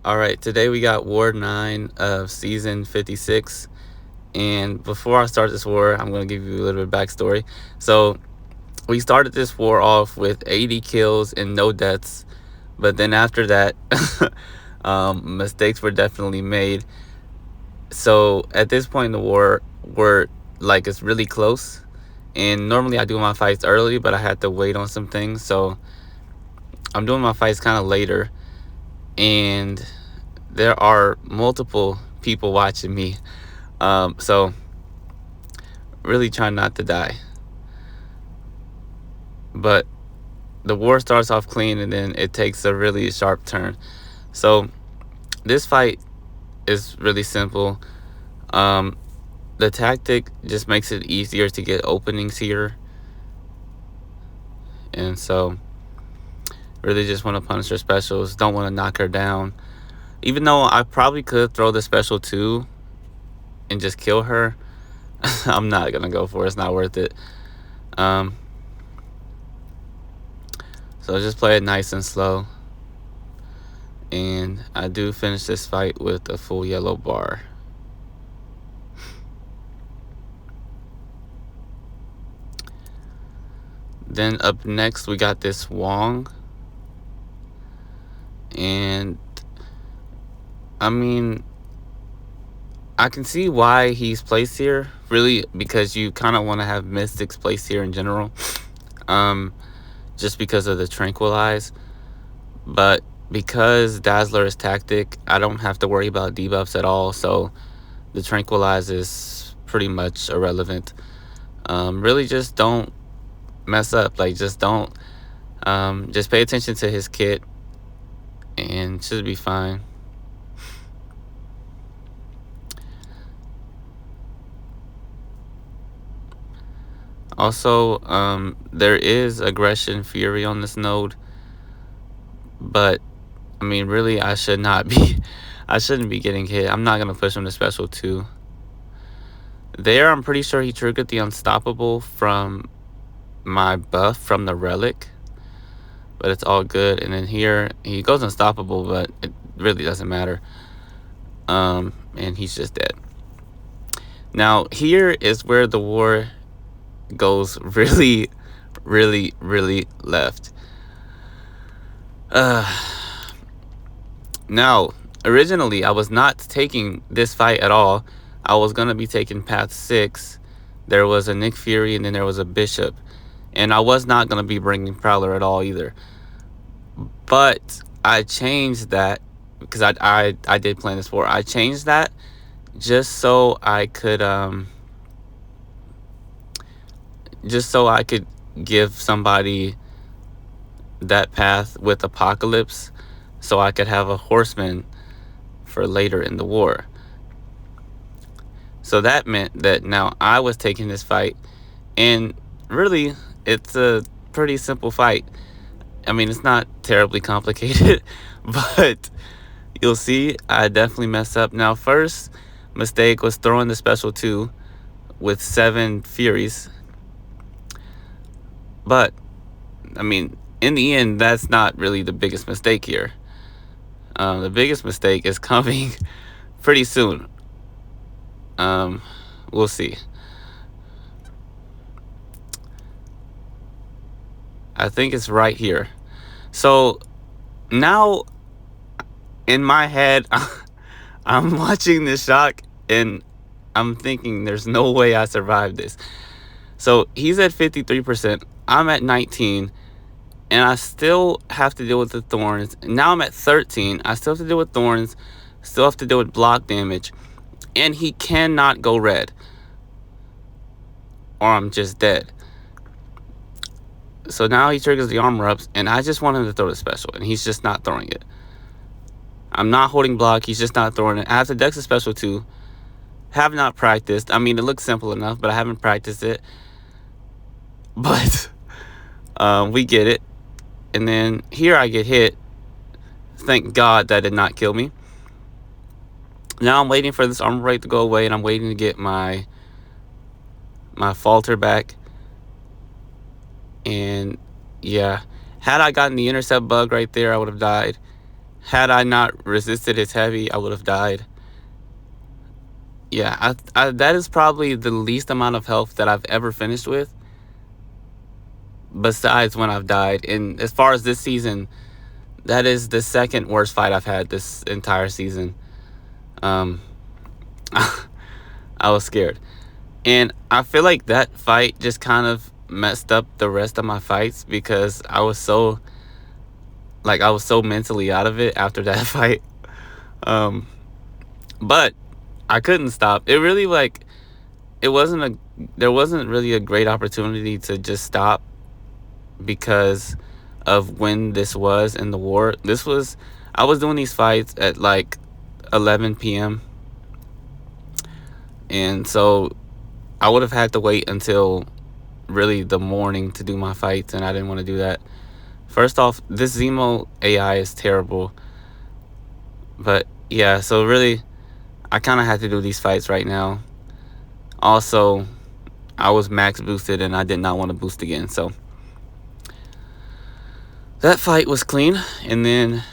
Alright, today we got War 9 of Season 56. And before I start this war, I'm going to give you a little bit of backstory. So, we started this war off with 80 kills and no deaths. But then after that, mistakes were definitely made. So, at this point in the war, it's really close. And normally I do my fights early, but I had to wait on some things. So, I'm doing my fights kind of later. And there are multiple people watching me. So really trying not to die. But the war starts off clean and then it takes a really sharp turn. So this fight is really simple. The tactic just makes it easier to get openings here. And so really just want to punish her specials. Don't want to knock her down. Even though I probably could throw the special too and just kill her, I'm not going to go for it. It's not worth it. So just play it nice and slow. And I do finish this fight with a full yellow bar. Then up next we got this Wong. And I mean, I can see why he's placed here, really, because you kind of want to have Mystics placed here in general, just because of the Tranquilize. But because Dazzler is tactic, I don't have to worry about debuffs at all, so the Tranquilize is pretty much irrelevant. Really just don't mess up, just don't, just pay attention to his kit, and should be fine. Also, there is Aggression Fury on this node, but I mean, really, I shouldn't be getting hit. I'm not gonna push him to special 2. There, I'm pretty sure he triggered the Unstoppable from my buff from the relic, but it's all good. And then here he goes Unstoppable, but it really doesn't matter. And he's just dead. Now here is where the war goes really, really, really left. Now, originally I was not taking this fight at all. I was gonna be taking path 6. There was a Nick Fury and then there was a Bishop, and I was not gonna be bringing Prowler at all either. But I changed that because I did plan this war. I changed that just so I could give somebody that path with Apocalypse, so I could have a Horseman for later in the war. So that meant that now I was taking this fight, and really it's a pretty simple fight. I mean, it's not terribly complicated, but you'll see I definitely messed up. Now, first mistake was throwing the special 2 with 7 Furies. But, I mean, in the end, that's not really the biggest mistake here. The biggest mistake is coming pretty soon. We'll see. I think it's right here. So now in my head, I'm watching this shock and I'm thinking there's no way I survived this. So he's at 53%. I'm at 19. And I still have to deal with the Thorns. Now I'm at 13. I still have to deal with Thorns. Still have to deal with block damage. And he cannot go red, or I'm just dead. So now he triggers the armor ups, and I just want him to throw the special, and he's just not throwing it. I'm not holding block. He's just not throwing it. I have to dex a special 2. Have not practiced. I mean, it looks simple enough, but I haven't practiced it. But we get it. And then here I get hit. Thank God that did not kill me. Now I'm waiting for this armor break to go away, and I'm waiting to get my falter back. And yeah, had I gotten the intercept bug right there, I would have died. Had I not resisted his heavy, I would have died. Yeah, that is probably the least amount of health that I've ever finished with, besides when I've died. And as far as this season, that is the second worst fight I've had this entire season. Um, I was scared. And I feel like that fight just kind of messed up the rest of my fights because I was so mentally out of it after that fight. Um, but I couldn't stop. It really it wasn't a there wasn't really a great opportunity to just stop because of when this was in the war. I was doing these fights at like 11 p.m. and so I would have had to wait until really the morning to do my fights, and I didn't want to do that. First off, this Zemo AI is terrible. But yeah, so really I kind of had to do these fights right now. Also, I was max boosted and I did not want to boost again. So that fight was clean. And then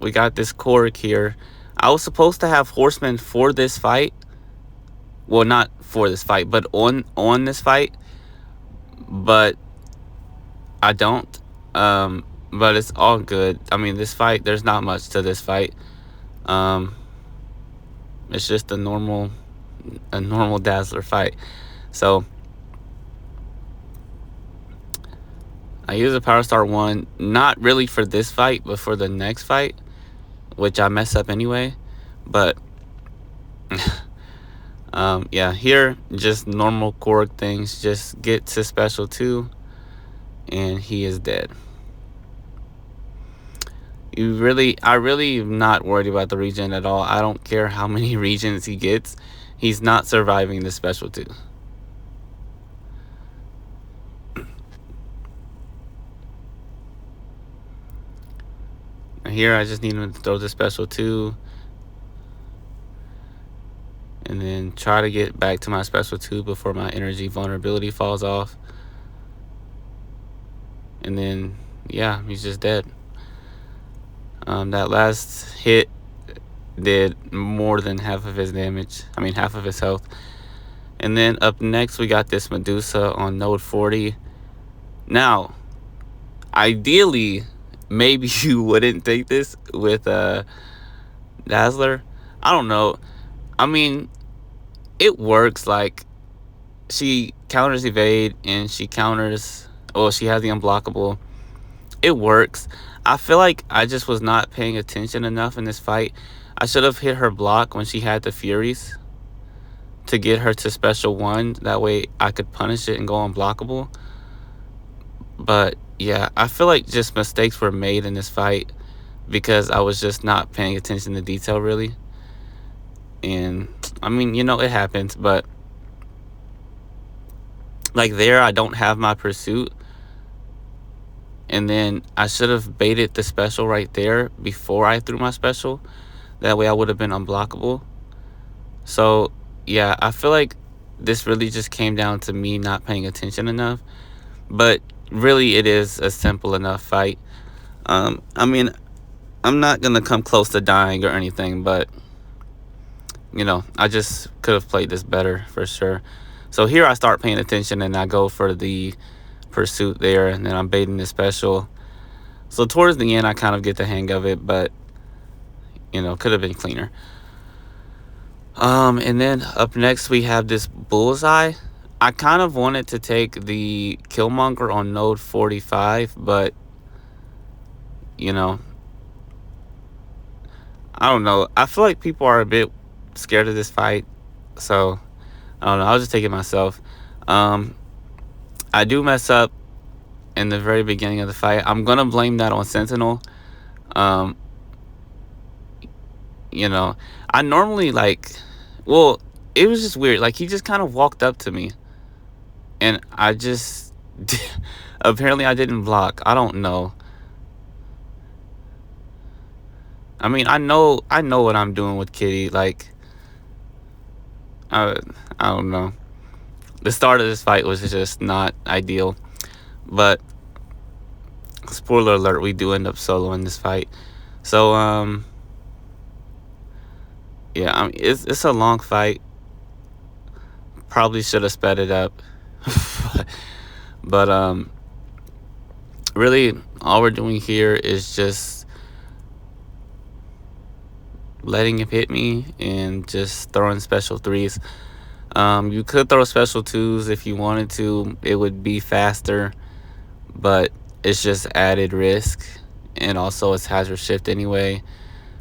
we got this Korg here. I was supposed to have Horseman for this fight. Well, not for this fight, but on this fight. But I don't. But it's all good. I mean, this fight, there's not much to this fight. It's just a normal Dazzler fight. So I use a Power Star 1, not really for this fight, but for the next fight, which I mess up anyway. But yeah, here just normal Korg things. Just get to special 2 and he is dead. I really am not worried about the regen at all. I don't care how many regens he gets. He's not surviving the special 2. Here I just need him to throw the special 2 and then try to get back to my special 2 before my energy vulnerability falls off. And then yeah, he's just dead. That last hit did more than half of his damage. I mean, half of his health. And then up next, we got this Medusa on node 40. Now, ideally, maybe you wouldn't think this with Dazzler. I don't know. I mean, it works. Like, she counters evade and she counters... Well, she has the unblockable. It works. I feel like I just was not paying attention enough in this fight. I should have hit her block when she had the Furies to get her to special 1. That way I could punish it and go unblockable. But yeah, I feel like just mistakes were made in this fight because I was just not paying attention to detail really. And I mean, it happens, but like there I don't have my pursuit. And then I should have baited the special right there before I threw my special. That way I would have been unblockable. So, yeah, I feel like this really just came down to me not paying attention enough. But really, it is a simple enough fight. I mean, I'm not going to come close to dying or anything, but, I just could have played this better for sure. So here I start paying attention and I go for the pursuit there, and then I'm baiting the special. So towards the end I kind of get the hang of it, but could have been cleaner. And then up next we have this Bullseye. I kind of wanted to take the Killmonger on node 45, but I don't know. I feel like people are a bit scared of this fight, so I don't know. I'll just take it myself. I do mess up in the very beginning of the fight. I'm going to blame that on Sentinel. I normally well, it was just weird. Like, he just kind of walked up to me. And I just, apparently I didn't block. I don't know. I mean, I know what I'm doing with Kitty. Like, I don't know. The start of this fight was just not ideal. But, spoiler alert, we do end up soloing this fight. So yeah, it's a long fight. Probably should have sped it up. But really all we're doing here is just letting him hit me and just throwing special threes. You could throw special twos if you wanted to. It would be faster, but it's just added risk, and also it's hazard shift anyway.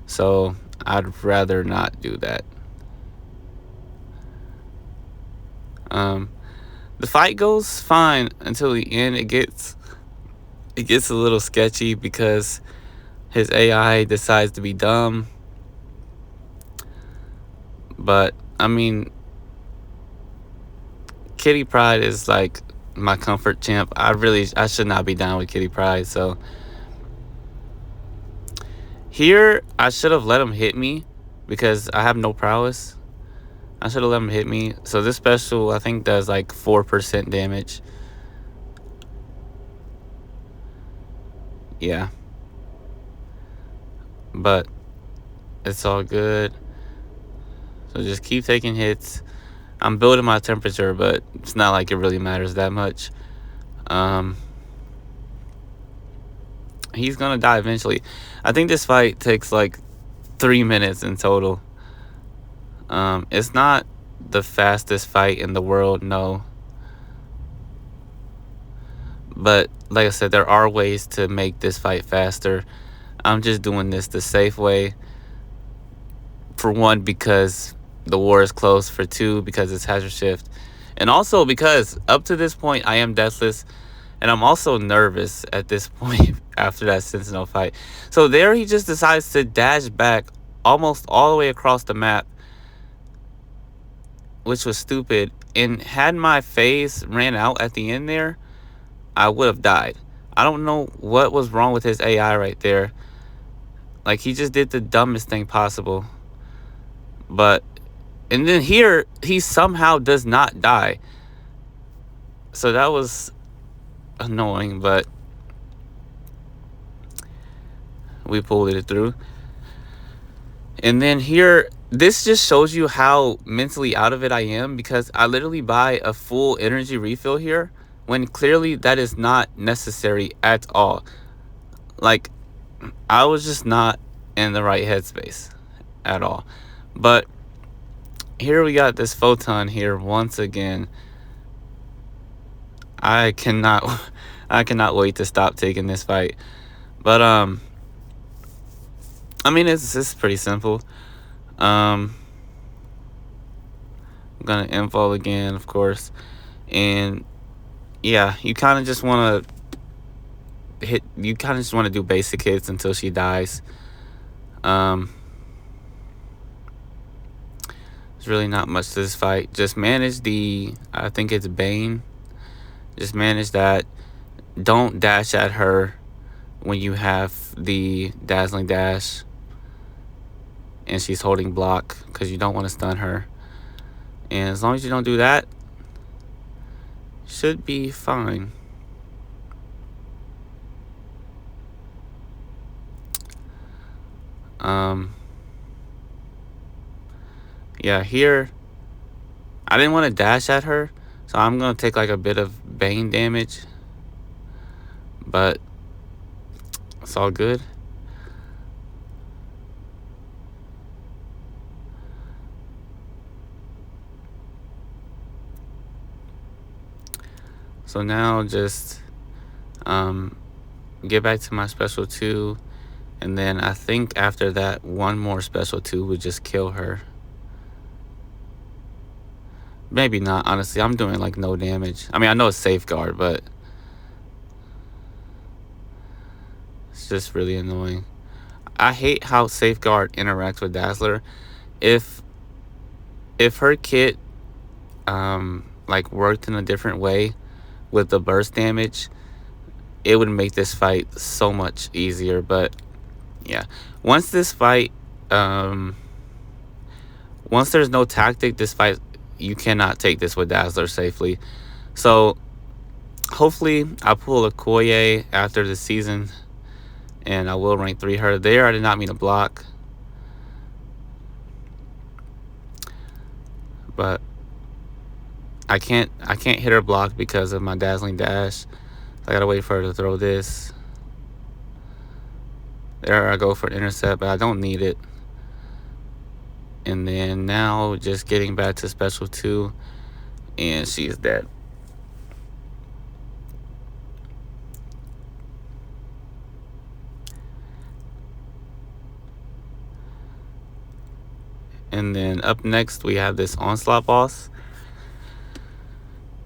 So I'd rather not do that. The fight goes fine until the end. It gets a little sketchy because his AI decides to be dumb. But I mean, Kitty Pryde is like my comfort champ. I should not be down with Kitty Pryde. So here I should have let him hit me because I have no prowess. I should have let him hit me. So this special I think does like 4% damage. Yeah. But it's all good. So just keep taking hits. I'm building my temperature, but it's not like it really matters that much. He's gonna die eventually. I think this fight takes like 3 minutes in total. It's not the fastest fight in the world, no. But like I said, there are ways to make this fight faster. I'm just doing this the safe way. For one, because the war is close. For two, because it's hazard shift. And also because up to this point, I am deathless. And I'm also nervous at this point after that Sentinel fight. So there he just decides to dash back almost all the way across the map, which was stupid. And had my phase ran out at the end there, I would have died. I don't know what was wrong with his AI right there. Like, he just did the dumbest thing possible. And then here, he somehow does not die. So that was annoying, but we pulled it through. And then here, this just shows you how mentally out of it I am, because I literally buy a full energy refill here when clearly that is not necessary at all. Like, I was just not in the right headspace at all. But here we got this photon here once again. I cannot wait to stop taking this fight. But I mean, it's pretty simple. I'm gonna infall again, of course, and yeah, you kind of just want to do basic hits until she dies. There's really not much to this fight. Just manage I think it's Bane. Just manage that. Don't dash at her when you have the dazzling dash and she's holding block, because you don't want to stun her. And as long as you don't do that, should be fine. Yeah, here I didn't want to dash at her, so I'm gonna take like a bit of Bane damage, but it's all good. So now just get back to my special 2, and then I think after that one more special 2 would just kill her. Maybe not, honestly. I'm doing like no damage. I mean, I know it's safeguard, but it's just really annoying. I hate how safeguard interacts with Dazzler. If her kit like worked in a different way with the burst damage, it would make this fight so much easier. But yeah, once this fight once there's no tactic, this fight, you cannot take this with Dazzler safely. So hopefully I pull a Koye after the season and I will rank 3 her there. I did not mean to block, but I can't hit her block because of my dazzling dash. I gotta wait for her to throw this. There I go for an intercept, but I don't need it. And then now just getting back to special 2, and she's dead. And then up next we have this onslaught boss.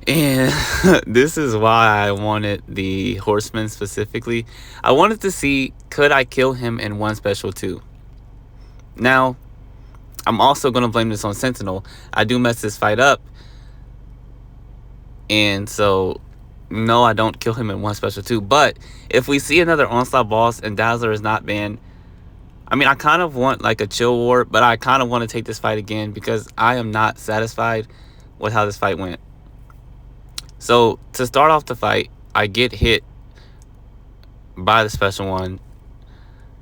And this is why I wanted the horseman specifically. I wanted to see, could I kill him in one special 2? Now, I'm also going to blame this on Sentinel. I do mess this fight up. And so, no, I don't kill him in one special 2. But if we see another onslaught boss and Dazzler is not banned, I mean, I kind of want like a chill war, but I kind of want to take this fight again because I am not satisfied with how this fight went. So to start off the fight, I get hit by the special one.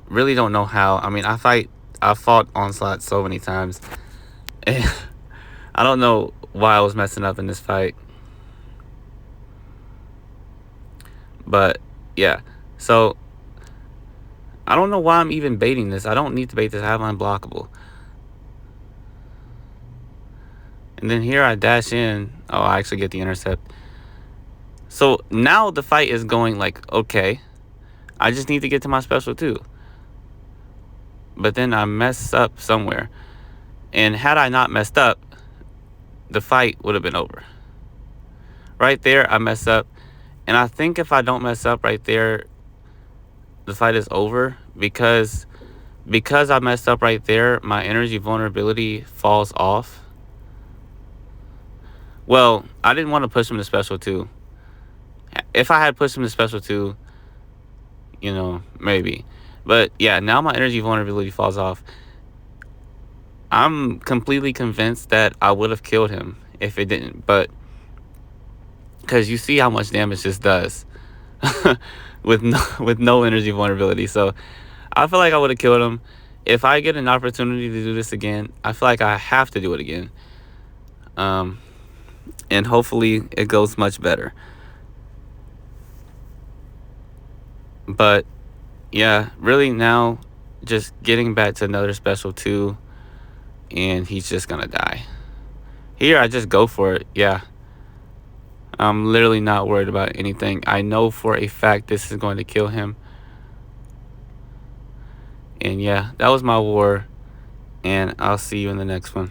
Really don't know how. I mean, I fought onslaught so many times, and I don't know why I was messing up in this fight. But yeah, so I don't know why I'm even baiting this. I don't need to bait this. I have unblockable. And then here I dash in. Oh, I actually get the intercept. So now the fight is going like, okay, I just need to get to my special 2. But then I mess up somewhere. And had I not messed up, the fight would have been over. Right there, I mess up. And I think if I don't mess up right there, the fight is over. Because I messed up right there, my energy vulnerability falls off. Well, I didn't want to push him to special 2. If I had pushed him to special 2, you know, maybe. But yeah, now my energy vulnerability falls off. I'm completely convinced that I would have killed him if it didn't. But because you see how much damage this does with no energy vulnerability. So I feel like I would have killed him. If I get an opportunity to do this again, I feel like I have to do it again. And hopefully it goes much better. But yeah, really now just getting back to another special 2, and he's just gonna die. Here I just go for it. Yeah, I'm literally not worried about anything. I know for a fact this is going to kill him. And yeah, that was my war, and I'll see you in the next one.